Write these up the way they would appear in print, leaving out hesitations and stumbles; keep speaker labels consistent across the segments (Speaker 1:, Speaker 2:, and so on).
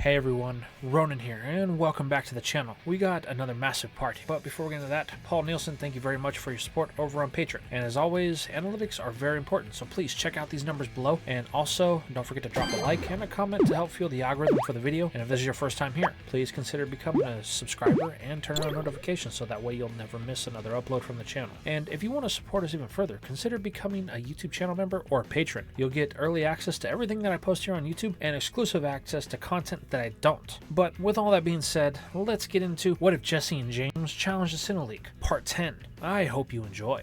Speaker 1: Hey everyone, Ronan here, and welcome back to the channel. We got another massive party, but before we get into that, Paul Nielsen, thank you very much for your support over on Patreon. And as always, analytics are very important, so please check out these numbers below, and also don't forget to drop a like and a comment to help fuel the algorithm for the video. And if this is your first time here, please consider becoming a subscriber and turn on notifications so that way you'll never miss another upload from the channel. And if you want to support us even further, consider becoming a YouTube channel member or a patron. You'll get early access to everything that I post here on YouTube and exclusive access to content that I don't. But with all that being said, let's get into what if Jessi and James challenge the Sinnoh League, Part 10. I hope you enjoy.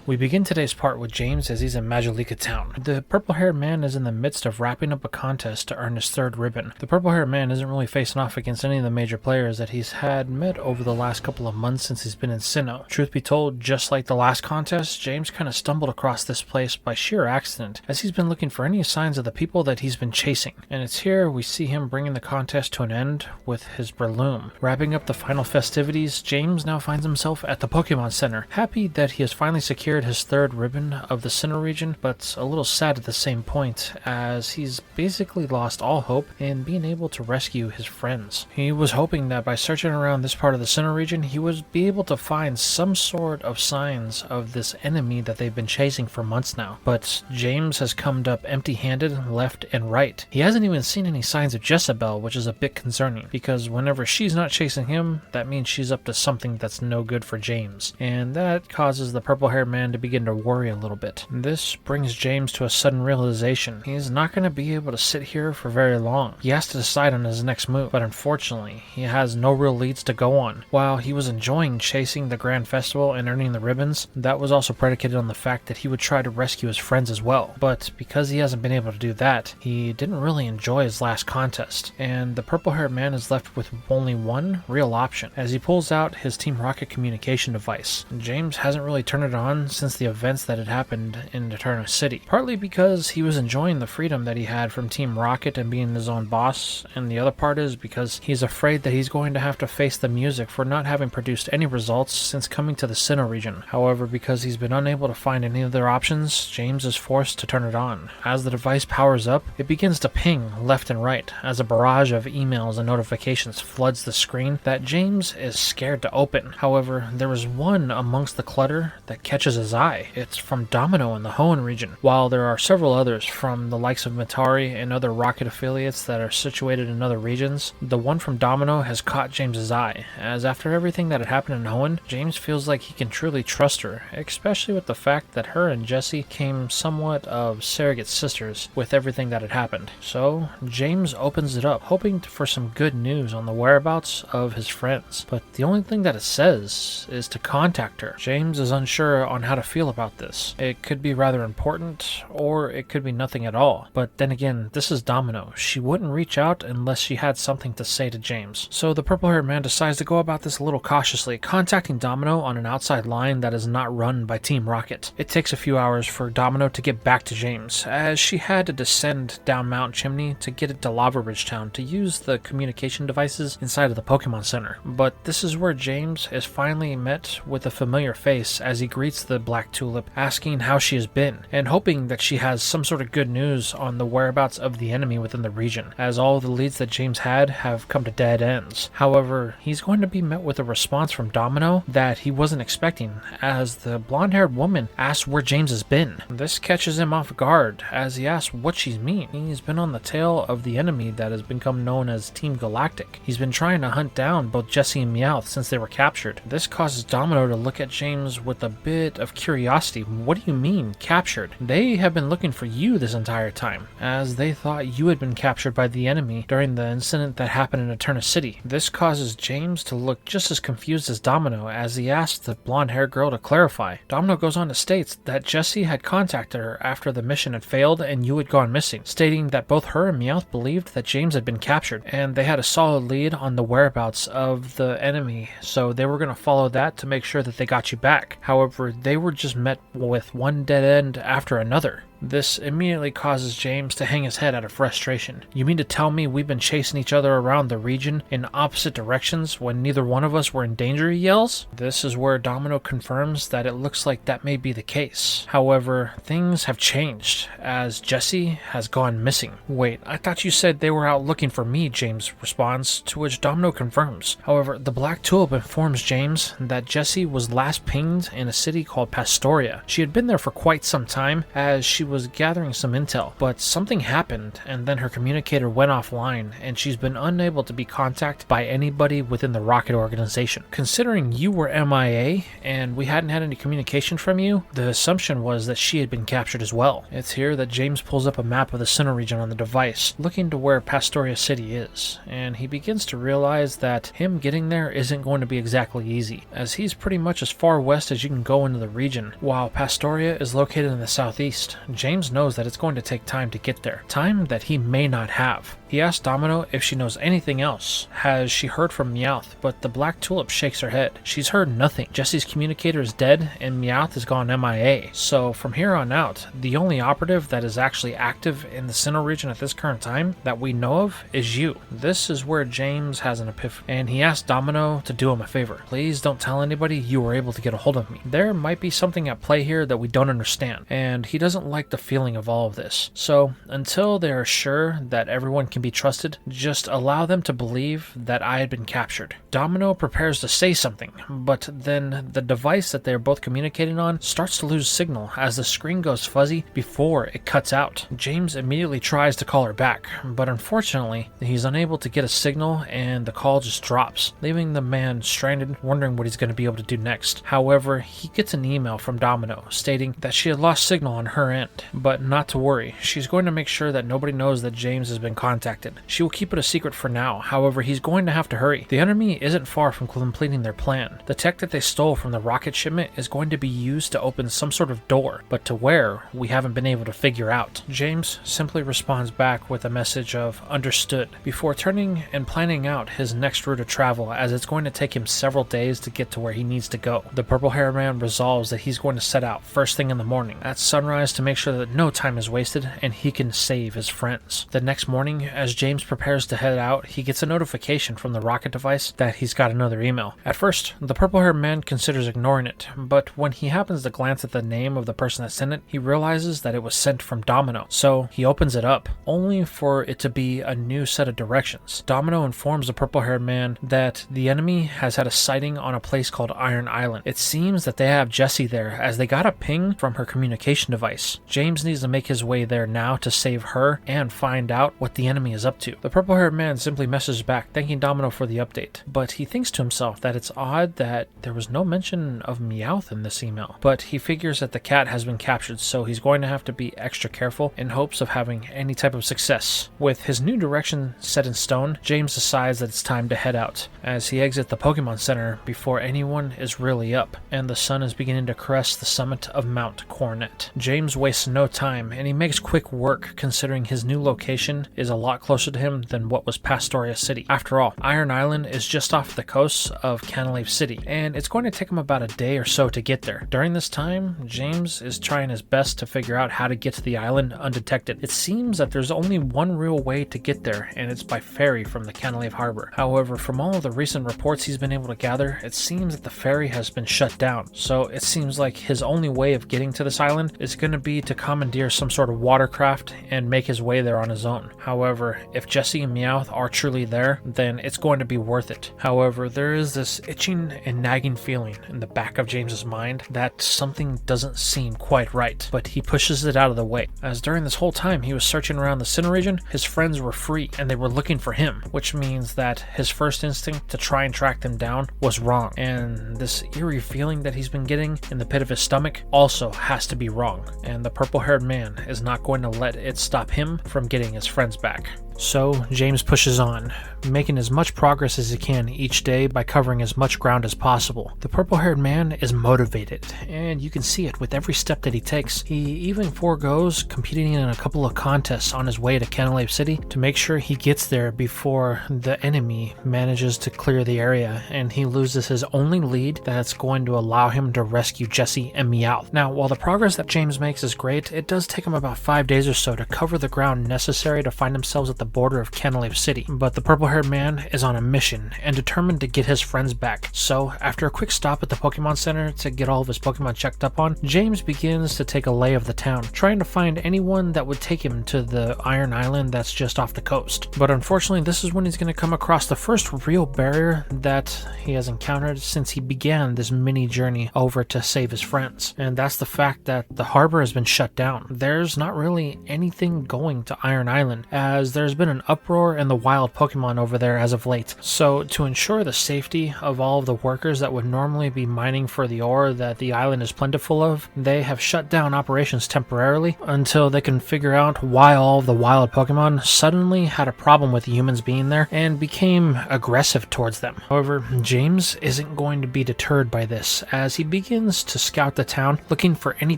Speaker 1: We begin today's part with James as he's in Majolica town. The purple-haired man is in the midst of wrapping up a contest to earn his third ribbon. The purple-haired man isn't really facing off against any of the major players that he's had met over the last couple of months since he's been in Sinnoh. Truth be told, just like the last contest, James kind of stumbled across this place by sheer accident as he's been looking for any signs of the people that he's been chasing. And it's here we see him bringing the contest to an end with his Breloom. Wrapping up the final festivities, James now finds himself at the Pokemon Center, happy that he has finally secured his third ribbon of the Sinnoh region, but a little sad at the same point as he's basically lost all hope in being able to rescue his friends. He was hoping that by searching around this part of the Sinnoh region he would be able to find some sort of signs of this enemy that they've been chasing for months now, but James has come up empty-handed left and right. He hasn't even seen any signs of Jezebel, which is a bit concerning because whenever she's not chasing him, that means she's up to something that's no good for James, and that causes the purple-haired man to begin to worry a little bit. This brings James to a sudden realization. He's not going to be able to sit here for very long. He has to decide on his next move, but unfortunately, he has no real leads to go on. While he was enjoying chasing the Grand Festival and earning the ribbons, that was also predicated on the fact that he would try to rescue his friends as well. But because he hasn't been able to do that, he didn't really enjoy his last contest, and the purple-haired man is left with only one real option as he pulls out his Team Rocket communication device. James hasn't really turned it on since the events that had happened in Eterna City, partly because he was enjoying the freedom that he had from Team Rocket and being his own boss, and the other part is because he's afraid that he's going to have to face the music for not having produced any results since coming to the Sinnoh region. However, because he's been unable to find any other options, James is forced to turn it on. As the device powers up, it begins to ping left and right as a barrage of emails and notifications floods the screen that James is scared to open. However, there is one amongst the clutter that catches his eye. It's from Domino in the Hoenn region, while there are several others from the likes of Matari and other Rocket affiliates that are situated in other regions. The one from Domino has caught James's eye, as after everything that had happened in Hoenn, James feels like he can truly trust her, especially with the fact that her and Jessi came somewhat of surrogate sisters with everything that had happened. So James opens it up, hoping for some good news on the whereabouts of his friends, but the only thing that it says is to contact her. James is unsure on how to feel about this. It could be rather important, or it could be nothing at all. But then again, this is Domino. She wouldn't reach out unless she had something to say to James. So the purple-haired man decides to go about this a little cautiously, contacting Domino on an outside line that is not run by Team Rocket. It takes a few hours for Domino to get back to James, as she had to descend down Mount Chimney to get it to Lava Ridge Town to use the communication devices inside of the Pokemon Center. But this is where James is finally met with a familiar face as he greets the Black Tulip, asking how she has been, and hoping that she has some sort of good news on the whereabouts of the enemy within the region, as all of the leads that James had have come to dead ends. However, he's going to be met with a response from Domino that he wasn't expecting, as the blonde-haired woman asks where James has been. This catches him off guard, as he asks what she means. He's been on the tail of the enemy that has become known as Team Galactic. He's been trying to hunt down both Jessi and Meowth since they were captured. This causes Domino to look at James with a bit of curiosity. What do you mean, captured? They have been looking for you this entire time, as they thought you had been captured by the enemy during the incident that happened in Eterna City. This causes James to look just as confused as Domino as he asks the blonde-haired girl to clarify. Domino goes on to state that Jessi had contacted her after the mission had failed and you had gone missing, stating that both her and Meowth believed that James had been captured, and they had a solid lead on the whereabouts of the enemy, so they were going to follow that to make sure that they got you back. However, they were just met with one dead end after another. This immediately causes James to hang his head out of frustration. You mean to tell me we've been chasing each other around the region in opposite directions when neither one of us were in danger, he yells? This is where Domino confirms that it looks like that may be the case. However, things have changed as Jessi has gone missing. Wait, I thought you said they were out looking for me, James responds, to which Domino confirms. However, the Black Tulip informs James that Jessi was last pinged in a city called Pastoria. She had been there for quite some time as she was gathering some intel, but something happened and then her communicator went offline and she's been unable to be contacted by anybody within the Rocket organization. Considering you were MIA and we hadn't had any communication from you, the assumption was that she had been captured as well. It's here that James pulls up a map of the Sinnoh region on the device, looking to where Pastoria City is, and he begins to realize that him getting there isn't going to be exactly easy, as he's pretty much as far west as you can go into the region, while Pastoria is located in the southeast. James knows that it's going to take time to get there, time that he may not have. He asks Domino if she knows anything else. Has she heard from Meowth? But the Black Tulip shakes her head. She's heard nothing. Jessi's communicator is dead and Meowth has gone MIA. So from here on out, the only operative that is actually active in the Sinnoh region at this current time that we know of is you. This is where James has an epiphany, and he asks Domino to do him a favor. Please don't tell anybody you were able to get a hold of me. There might be something at play here that we don't understand, and he doesn't like the feeling of all of this. So until they are sure that everyone can be trusted, just allow them to believe that I had been captured. Domino prepares to say something, but then the device that they are both communicating on starts to lose signal as the screen goes fuzzy before it cuts out. James immediately tries to call her back, but unfortunately he's unable to get a signal and the call just drops, leaving the man stranded, wondering what he's going to be able to do next. However, he gets an email from Domino stating that she had lost signal on her end, but not to worry, she's going to make sure that nobody knows that James has been contacted. She will keep it a secret for now, however he's going to have to hurry. The enemy isn't far from completing their plan. The tech that they stole from the rocket shipment is going to be used to open some sort of door, but to where, we haven't been able to figure out. James simply responds back with a message of understood, before turning and planning out his next route of travel, as it's going to take him several days to get to where he needs to go. The purple hair man resolves that he's going to set out first thing in the morning at sunrise to make sure that no time is wasted and he can save his friends. The next morning, as James prepares to head out, he gets a notification from the rocket device that he's got another email. At first, the purple haired man considers ignoring it, but when he happens to glance at the name of the person that sent it, he realizes that it was sent from Domino. So he opens it up, only for it to be a new set of directions. Domino informs the purple haired man that the enemy has had a sighting on a place called Iron Island. It seems that they have Jessi there, as they got a ping from her communication device. James needs to make his way there now to save her and find out what the enemy is up to. The purple haired man simply messages back thanking Domino for the update, but he thinks to himself that it's odd that there was no mention of Meowth in this email. But he figures that the cat has been captured, so he's going to have to be extra careful in hopes of having any type of success. With his new direction set in stone, James decides that it's time to head out, as he exits the Pokemon Center before anyone is really up, and the sun is beginning to crest the summit of Mount Coronet. James wastes no time, and he makes quick work considering his new location is a lot closer to him than what was Pastoria City. After all, Iron Island is just off the coast of Canalave City, and it's going to take him about a day or so to get there. During this time, James is trying his best to figure out how to get to the island undetected. It seems that there's only one real way to get there, and it's by ferry from the Canalave Harbor. However, from all of the recent reports he's been able to gather, it seems that the ferry has been shut down. So it seems like his only way of getting to this island is going to be to commandeer some sort of watercraft and make his way there on his own. However, if Jessi and Meowth are truly there, then it's going to be worth it. However, there is this itching and nagging feeling in the back of James's mind that something doesn't seem quite right, but he pushes it out of the way, as during this whole time he was searching around the Sinnoh region, his friends were free and they were looking for him, which means that his first instinct to try and track them down was wrong, and this eerie feeling that he's been getting in the pit of his stomach also has to be wrong, and the purple haired man is not going to let it stop him from getting his friends back. So James pushes on, making as much progress as he can each day by covering as much ground as possible. The purple-haired man is motivated, and you can see it with every step that he takes. He even foregoes competing in a couple of contests on his way to Canalave City to make sure he gets there before the enemy manages to clear the area, and he loses his only lead that's going to allow him to rescue Jessi and Meowth. Now, while the progress that James makes is great, it does take him about 5 days or so to cover the ground necessary to find themselves at the border of Canalave City. But the purple-haired man is on a mission and determined to get his friends back. So, after a quick stop at the Pokemon Center to get all of his Pokemon checked up on, James begins to take a lay of the town, trying to find anyone that would take him to the Iron Island that's just off the coast. But unfortunately, this is when he's going to come across the first real barrier that he has encountered since he began this mini journey over to save his friends. And that's the fact that the harbor has been shut down. There's not really anything going to Iron Island, as there's been an uproar in the wild Pokemon over there as of late. So to ensure the safety of all of the workers that would normally be mining for the ore that the island is plentiful of, they have shut down operations temporarily until they can figure out why all of the wild Pokemon suddenly had a problem with humans being there and became aggressive towards them. However, James isn't going to be deterred by this, as he begins to scout the town looking for any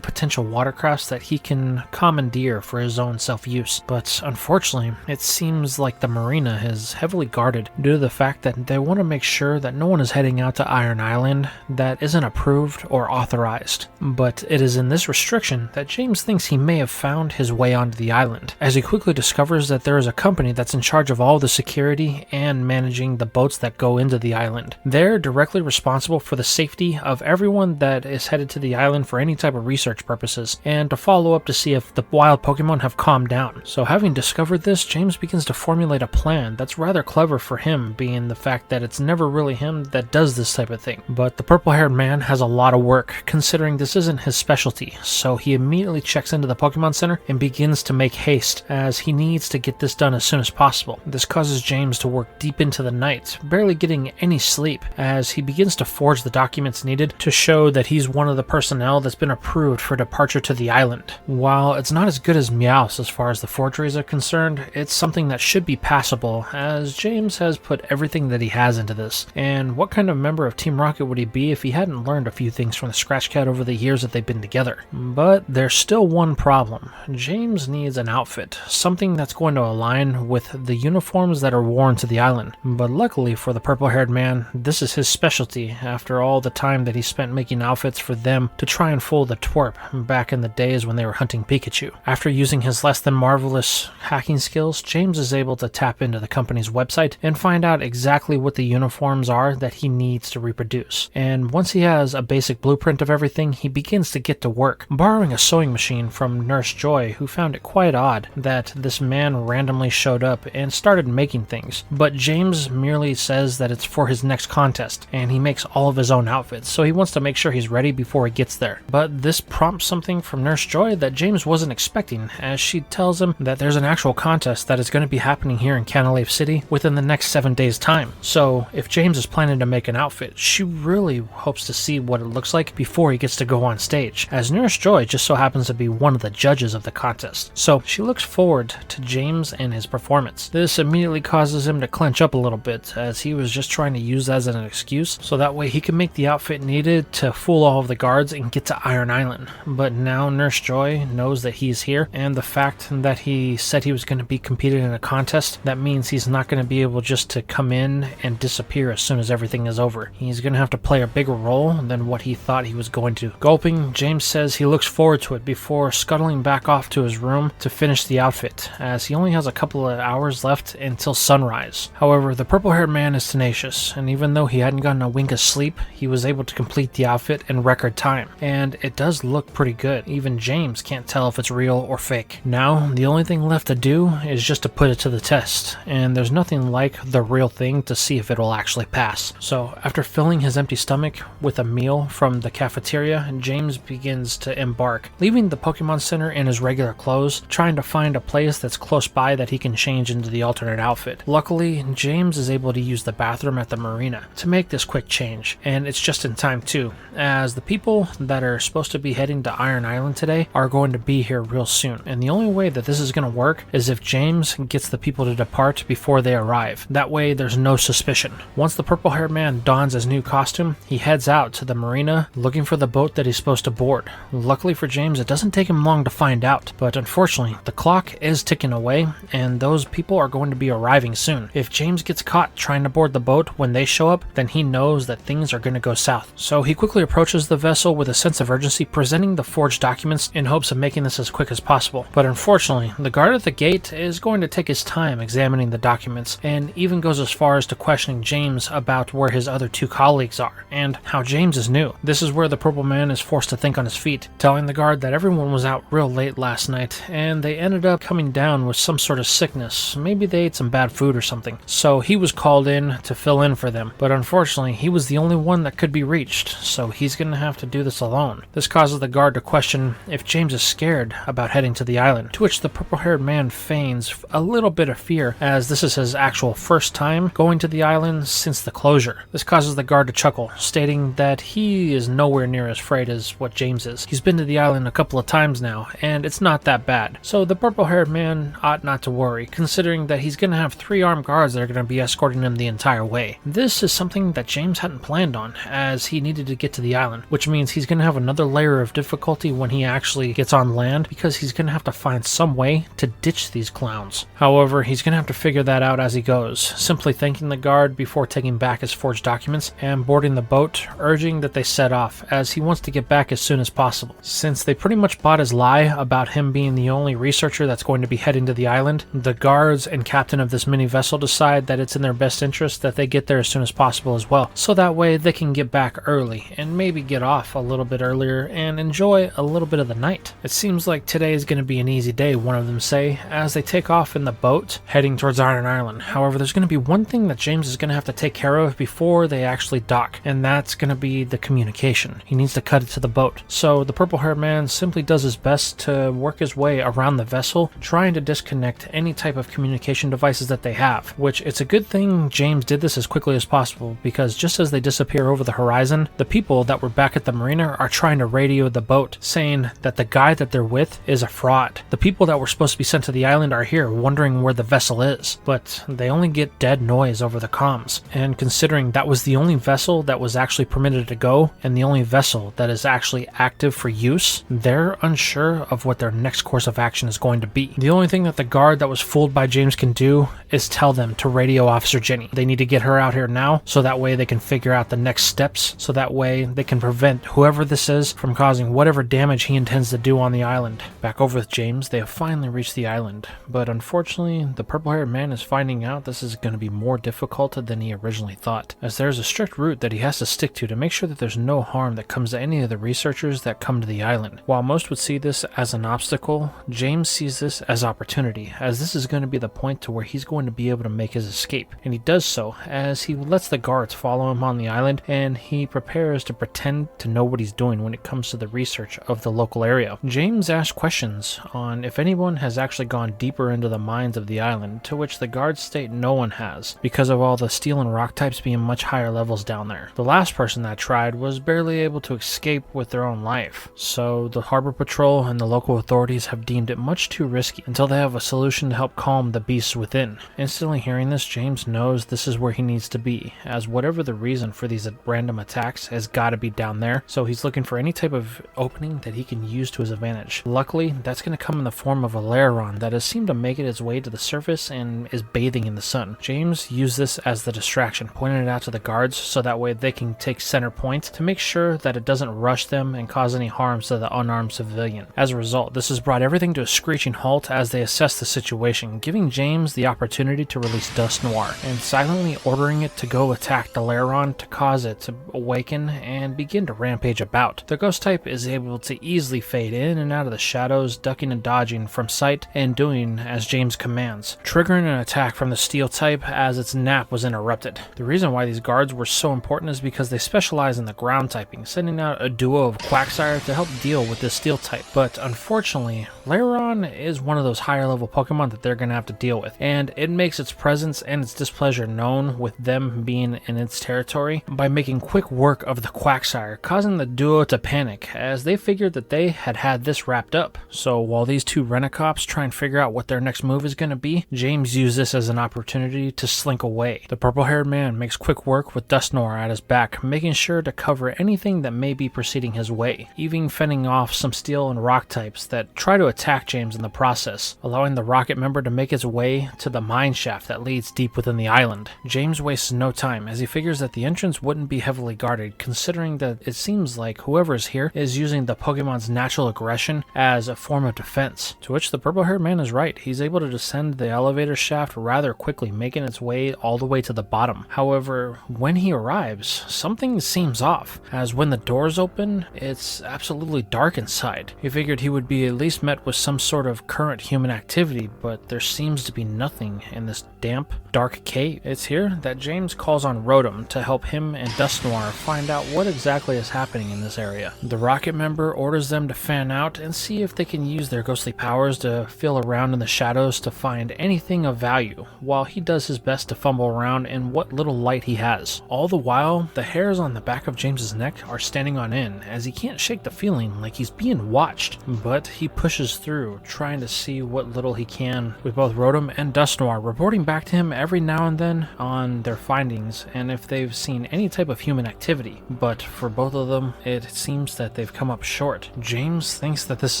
Speaker 1: potential watercrafts that he can commandeer for his own self-use. But unfortunately, it seems like the marina is heavily guarded due to the fact that they want to make sure that no one is heading out to Iron Island that isn't approved or authorized. But it is in this restriction that James thinks he may have found his way onto the island, as he quickly discovers that there is a company that's in charge of all the security and managing the boats that go into the island. They're directly responsible for the safety of everyone that is headed to the island for any type of research purposes, and to follow up to see if the wild Pokemon have calmed down. So having discovered this, James begins to formulate a plan that's rather clever for him, being the fact that it's never really him that does this type of thing. But the purple-haired man has a lot of work, considering this isn't his specialty, so he immediately checks into the Pokemon Center and begins to make haste, as he needs to get this done as soon as possible. This causes James to work deep into the night, barely getting any sleep, as he begins to forge the documents needed to show that he's one of the personnel that's been approved for departure to the island. While it's not as good as Meowth as far as the forgeries are concerned, it's something that should be passable, as James has put everything that he has into this. And what kind of member of Team Rocket would he be if he hadn't learned a few things from the Scratch Cat over the years that they've been together? But there's still one problem. James needs an outfit, something that's going to align with the uniforms that are worn to the island. But luckily for the purple-haired man, this is his specialty after all the time that he spent making outfits for them to try and fool the twerp back in the days when they were hunting Pikachu. After using his less than marvelous hacking skills, James is able to tap into the company's website and find out exactly what the uniforms are that he needs to reproduce. And once he has a basic blueprint of everything, he begins to get to work, borrowing a sewing machine from Nurse Joy, who found it quite odd that this man randomly showed up and started making things. But James merely says that it's for his next contest, and he makes all of his own outfits, so he wants to make sure he's ready before he gets there. But this prompts something from Nurse Joy that James wasn't expecting, as she tells him that there's an actual contest that is going to be happening here in Canalave City within the next 7 days' time. So if James is planning to make an outfit, she really hopes to see what it looks like before he gets to go on stage, as Nurse Joy just so happens to be one of the judges of the contest. So she looks forward to James and his performance. This immediately causes him to clench up a little bit, as he was just trying to use that as an excuse so that way he can make the outfit needed to fool all of the guards and get to Iron Island. But now Nurse Joy knows that he's here, and the fact that he said he was going to be competing in a contest, that means he's not going to be able just to come in and disappear as soon as everything is over. He's going to have to play a bigger role than what he thought he was going to. Gulping, James says he looks forward to it before scuttling back off to his room to finish the outfit, as he only has a couple of hours left until sunrise. However, the purple-haired man is tenacious, and even though he hadn't gotten a wink of sleep, he was able to complete the outfit in record time. And it does look pretty good. Even James can't tell if it's real or fake. Now, the only thing left to do is just to put it to the test, and there's nothing like the real thing to see if it'll actually pass. So, after filling his empty stomach with a meal from the cafeteria, James begins to embark, leaving the Pokemon Center in his regular clothes, trying to find a place that's close by that he can change into the alternate outfit. Luckily, James is able to use the bathroom at the marina to make this quick change, and it's just in time too, as the people that are supposed to be heading to Iron Island today are going to be here real soon. And the only way that this is going to work is if James James gets the people to depart before they arrive. That way there's no suspicion. Once the purple-haired man dons his new costume, he heads out to the marina looking for the boat that he's supposed to board. Luckily for James, it doesn't take him long to find out, but unfortunately, the clock is ticking away, and those people are going to be arriving soon. If James gets caught trying to board the boat when they show up, then he knows that things are going to go south. So he quickly approaches the vessel with a sense of urgency, presenting the forged documents in hopes of making this as quick as possible. But unfortunately, the guard at the gate is going to take his time examining the documents, and even goes as far as to questioning James about where his other two colleagues are, and how James is new. This is where the purple man is forced to think on his feet, telling the guard that everyone was out real late last night, and they ended up coming down with some sort of sickness. Maybe they ate some bad food or something. So he was called in to fill in for them, but unfortunately he was the only one that could be reached, so he's going to have to do this alone. This causes the guard to question if James is scared about heading to the island, to which the purple-haired man feigns a little bit of fear, as this is his actual first time going to the island since the closure. This causes the guard to chuckle, stating that he is nowhere near as afraid as what James is. He's been to the island a couple of times now, and it's not that bad. So the purple-haired man ought not to worry, considering that he's going to have 3 armed guards that are going to be escorting him the entire way. This is something that James hadn't planned on, as he needed to get to the island, which means he's going to have another layer of difficulty when he actually gets on land, because he's going to have to find some way to ditch these clowns. However, he's going to have to figure that out as he goes, simply thanking the guard before taking back his forged documents and boarding the boat, urging that they set off, as he wants to get back as soon as possible. Since they pretty much bought his lie about him being the only researcher that's going to be heading to the island, the guards and captain of this mini vessel decide that it's in their best interest that they get there as soon as possible as well, so that way they can get back early and maybe get off a little bit earlier and enjoy a little bit of the night. It seems like today is going to be an easy day, one of them say, as they take off in the boat heading towards Iron Island. However, there's going to be one thing that James is going to have to take care of before they actually dock, and that's going to be the communication. He needs to cut it to the boat. So the purple-haired man simply does his best to work his way around the vessel, trying to disconnect any type of communication devices that they have, which it's a good thing James did this as quickly as possible, because just as they disappear over the horizon, the people that were back at the marina are trying to radio the boat, saying that the guy that they're with is a fraud. The people that were supposed to be sent to the island are here, wondering where the vessel is, but they only get dead noise over the comms. And considering that was the only vessel that was actually permitted to go, and the only vessel that is actually active for use, they're unsure of what their next course of action is going to be. The only thing that the guard that was fooled by James can do is tell them to radio Officer Jenny. They need to get her out here now, so that way they can figure out the next steps, so that way they can prevent whoever this is from causing whatever damage he intends to do on the island. Back over with James, they have finally reached the island, but unfortunately the purple-haired man is finding out this is going to be more difficult than he originally thought, as there's a strict route that he has to stick to make sure that there's no harm that comes to any of the researchers that come to the island. While most would see this as an obstacle, James sees this as opportunity, as this is going to be the point to where he's going to be able to make his escape, and he does so as he lets the guards follow him on the island, and he prepares to pretend to know what he's doing when it comes to the research of the local area. James asks questions on if anyone has actually gone deeper into the mines of the island, to which the guards state no one has, because of all the steel and rock types being much higher levels down there. The last person that tried was barely able to escape with their own life, so the harbor patrol and the local authorities have deemed it much too risky until they have a solution to help calm the beasts within. Instantly hearing this, James knows this is where he needs to be, as whatever the reason for these random attacks has got to be down there, so he's looking for any type of opening that he can use to his advantage. Luckily, that's going to come in the form of a Laron that has seemed to make it its way to the surface and is bathing in the sun. James used this as the distraction, pointing it out to the guards so that way they can take center point to make sure that it doesn't rush them and cause any harms to the unarmed civilian. As a result, this has brought everything to a screeching halt as they assess the situation, giving James the opportunity to release Dust Noir, and silently ordering it to go attack the Laron to cause it to awaken and begin to rampage about. The ghost type is able to easily fade in and out of the shadows, ducking and dodging from sight and doing as James commands, triggering an attack from the steel type as its nap was interrupted. The reason why these guards were so important is because they specialize in the ground typing, sending out a duo of Quagsire to help deal with this steel type. But unfortunately, Laron is one of those higher level Pokemon that they're going to have to deal with, and it makes its presence and its displeasure known with them being in its territory by making quick work of the Quagsire, causing the duo to panic as they figured that they had this wrapped up. So while these two Renicops try and figure out what their next next move is going to be, James used this as an opportunity to slink away. The purple-haired man makes quick work with Dusknoir at his back, making sure to cover anything that may be proceeding his way, even fending off some steel and rock types that try to attack James in the process, allowing the rocket member to make its way to the mine shaft that leads deep within the island. James wastes no time as he figures that the entrance wouldn't be heavily guarded, considering that it seems like whoever is here is using the Pokemon's natural aggression as a form of defense. To which the purple-haired man is right. He's able to descend the elevator shaft rather quickly, making its way all the way to the bottom. However, when he arrives, something seems off, as when the doors open, it's absolutely dark inside. He figured he would be at least met with some sort of current human activity, but there seems to be nothing in this damp, dark cave. It's here that James calls on Rotom to help him and Dusknoir find out what exactly is happening in this area. The rocket member orders them to fan out and see if they can use their ghostly powers to feel around in the shadows to find anything of value, while he does his best to fumble around in what little light he has. All the while, the hairs on the back of James's neck are standing on end, as he can't shake the feeling like he's being watched, but he pushes through, trying to see what little he can, with both Rotom and Dusknoir reporting back to him every now and then on their findings and if they've seen any type of human activity, but for both of them, it seems that they've come up short. James thinks that this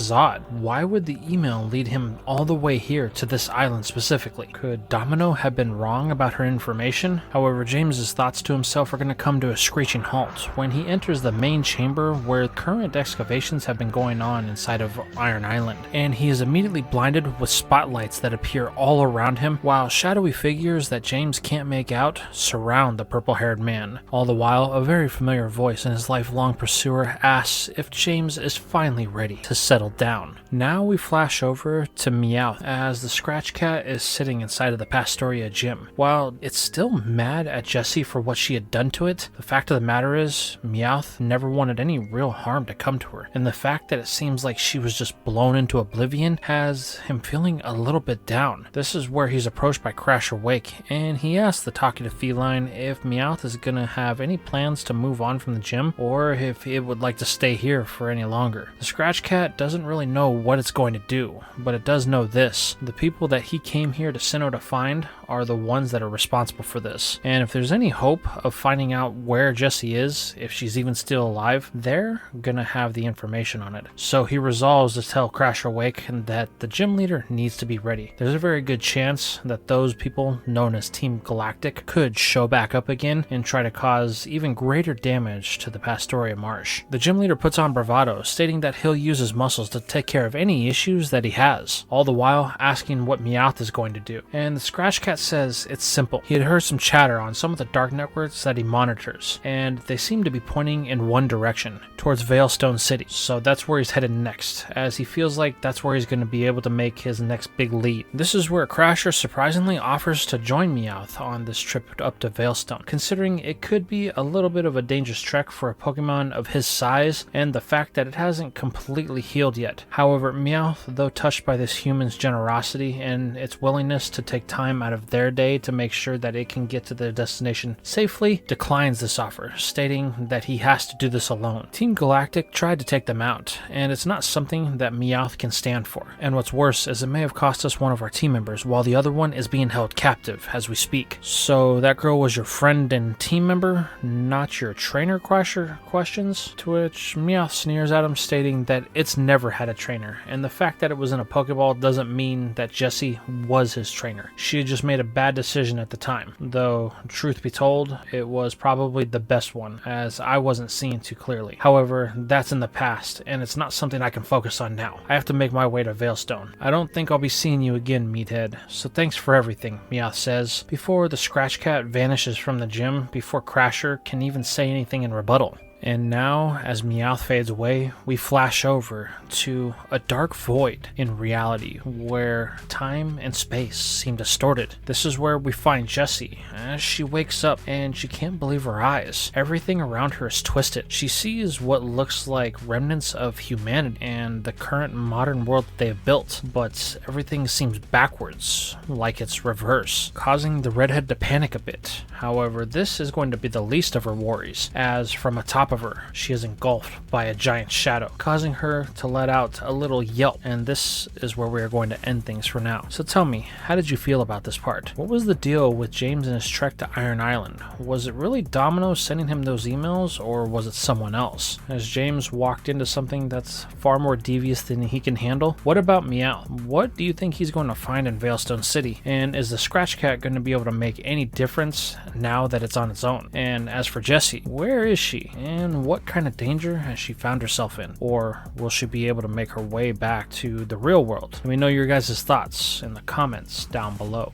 Speaker 1: is odd. Why would the email lead him all the way here to this island specifically? Could Domino have been wrong about her information? However, James's thoughts to himself are going to come to a screeching halt when he enters the main chamber where current excavations have been going on inside of Iron Island, and he is immediately blinded with spotlights that appear all around him, while shadowy figures that James can't make out surround the purple-haired man. All the while, a very familiar voice in his lifelong pursuer asks if James is finally ready to settle down. Now we flash over to Meowth as the Scratch Cat is sitting inside of the Pastoria gym. While it's still mad at Jessi for what she had done to it, the fact of the matter is, Meowth never wanted any real harm to come to her, and the fact that it seems like she was just blown into oblivion has him feeling a little bit down. This is where he's approached by Crasher Wake, and he asks the talkative feline if Meowth is gonna have any plans to move on from the gym, or if it would like to stay here for any longer. The Scratch Cat doesn't really know what it's going to do, but it does know this: the people that he came here to Sinnoh to find are the ones that are responsible for this, and if there's any hope of finding out where Jessi is, if she's even still alive, they're gonna have the information on it. So he resolves to tell Crasher Wake that the gym leader needs to be ready. There's a very good chance that those people known as Team Galactic could show back up again and try to cause even greater damage to the Pastoria Marsh. The gym leader puts on bravado, stating that he'll use his muscles to take care of any issues that he has, all the while asking what Meowth is going to do. And the Scratch Cat says it's simple. He had heard some chatter on some of the dark networks that he monitors, and they seem to be pointing in one direction, towards Veilstone City. So that's where he's headed next, as he feels like that's where he's going to be able to make his next big lead. This is where Crasher surprisingly offers to join Meowth on this trip up to Veilstone, considering it could be a little bit of a dangerous trek for a Pokemon of his size and the fact that it hasn't completely healed yet. However, Meowth, though touched by this human's generosity and its willingness to take time out of their day to make sure that it can get to their destination safely, declines this offer, stating that he has to do this alone. Team Galactic tried to take them out, and it's not something that Meowth can stand for. And what's worse is it may have cost us one of our team members, while the other one is being held captive as we speak. So that girl was your friend and team member, not your trainer? Crasher questions, to which Meowth sneers at him, stating that it's never had a trainer, and the fact that it was in a Pokeball doesn't mean that Jessi was his trainer. She had just made a bad decision at the time, though truth be told, it was probably the best one, as I wasn't seeing too clearly. However, that's in the past, and it's not something I can focus on now. I have to make my way to Veilstone. I don't think I'll be seeing you again, Meathead, so thanks for everything, Meowth says, before the Scratch Cat vanishes from the gym before Crasher can even say anything in rebuttal. And now, as Meowth fades away, we flash over to a dark void in reality where time and space seem distorted. This is where we find Jessi as she wakes up and she can't believe her eyes. Everything around her is twisted. She sees what looks like remnants of humanity and the current modern world that they have built, but everything seems backwards, like it's reverse, causing the redhead to panic a bit. However, this is going to be the least of her worries, as from atop top of her, she is engulfed by a giant shadow, causing her to let out a little yelp, and this is where we are going to end things for now. So tell me, how did you feel about this part? What was the deal with James and his trek to Iron Island? Was it really Domino sending him those emails, or was it someone else? Has James walked into something that's far more devious than he can handle? What about Meowth? What do you think he's going to find in Veilstone City? And is the Scratch Cat going to be able to make any difference now that it's on its own? And as for Jessi, where is she? And what kind of danger has she found herself in? Or will she be able to make her way back to the real world? Let me know your guys' thoughts in the comments down below.